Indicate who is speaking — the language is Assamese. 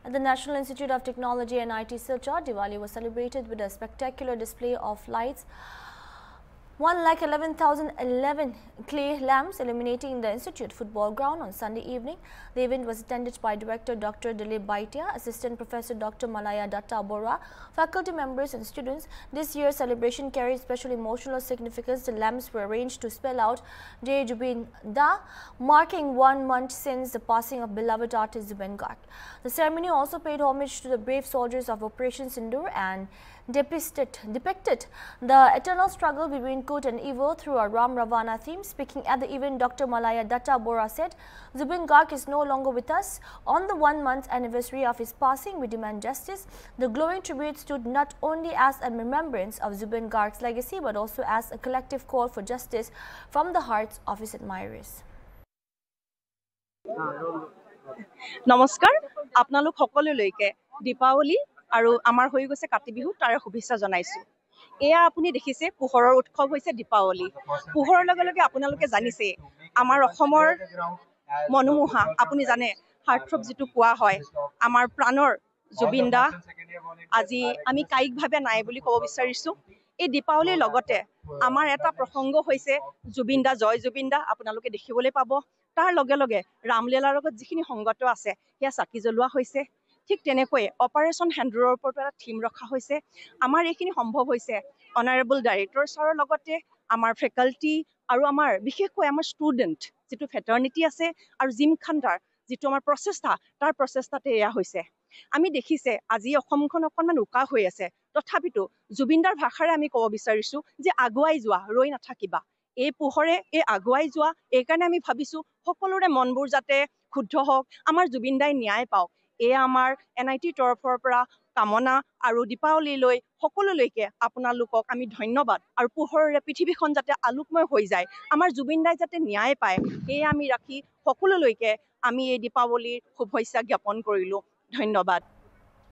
Speaker 1: At the National Institute of Technology NIT Silchar, Diwali was celebrated with a spectacular display of lights. 1,11,011 clay lamps illuminating the institute football ground on Sunday evening. The event was attended by Director Dr. Dilip Baitia, Assistant Professor Dr. Malaya Datta Bora, faculty members and students. This year's celebration carried special emotional significance. The lamps were arranged to spell out Jai Zubin Da, marking 1 month since the passing of beloved artist Zubin Garg. The ceremony also paid homage to the brave soldiers of Operation Sindoor and depicted the eternal struggle between good and evil through a Ram Ravana theme. Speaking at the event, Dr. Malaya Datta Bora said, Zubin Garg is no longer with us. On the 1 month anniversary of his passing, we demand justice. The glowing tribute stood not only as a remembrance of Zubin Garg's legacy, but also as a collective call for justice from the hearts of his admirers.
Speaker 2: Namaskar, আপোনালোক সকলোলৈকে দীপাৱলী আৰু আমাৰ হৈ গৈছে কাতি বিহু তাৰে শুভেচ্ছা জনাইছো। এয়া আপুনি দেখিছে পোহৰৰ উৎসৱ হৈছে দীপাৱলী। পোহৰৰ লগে লগে আপোনালোকে জানিছে আমাৰ অসমৰ মনোমোহা আপুনি জানে হাৰ্টথ্ৰব যেটো কোৱা হয় আমাৰ প্ৰাণৰ জুবিন দা আজি আমি কায়িকভাৱে নাই বুলি ক'ব বিচাৰিছো। এই দীপাৱলীৰ লগতে আমাৰ এটা প্ৰসংগ হৈছে জুবিন দা জয় জুবিন দা আপোনালোকে দেখিবলৈ পাব। তাৰ লগে লগে ৰামলীলাৰ লগত যিখিনি সংগত আছে সেয়া চাকি জ্বলোৱা হৈছে। ঠিক তেনেকৈ অপাৰেশ্যন হেন্দুৰৰ ওপৰত এটা থিম ৰখা হৈছে। আমাৰ এইখিনি সম্ভৱ হৈছে অনাৰেবল ডাইৰেক্টৰ ছাৰৰ লগতে আমাৰ ফেকাল্টি আৰু আমাৰ বিশেষকৈ আমাৰ ষ্টুডেণ্ট যেটো ফেটাৰ্নিটি আছে আৰু জিমখান্দাৰ যেটো আমাৰ প্ৰচেষ্টা তাৰ প্ৰচেষ্টাতে এয়া হৈছে। আমি দেখিছে আজি অসমখন অকণমান উকা হৈ আছে, তথাপিতো জুবিনদাৰ ভাষাৰে আমি ক'ব বিচাৰিছো যে আগুৱাই যোৱা ৰৈ নাথাকিবা। এই পোহৰে এই আগুৱাই যোৱা এই কাৰণে আমি ভাবিছো সকলোৰে মনবোৰ যাতে শুদ্ধ হওক, আমাৰ জুবিনদাই ন্যায় পাওক। এয়া আমাৰ NIT তৰফৰ পৰা কামনা আৰু দীপাৱলীলৈ সকলোলৈকে আপোনালোকক আমি ধন্যবাদ আৰু পোহৰেৰে পৃথিৱীখন যাতে আলোকময় হৈ যায়, আমাৰ জুবিনদাই যাতে ন্যায় পায়, এয়া আমি ৰাখি সকলোলৈকে আমি এই দীপাৱলীৰ শুভেচ্ছা জ্ঞাপন কৰিলো। ধন্যবাদ।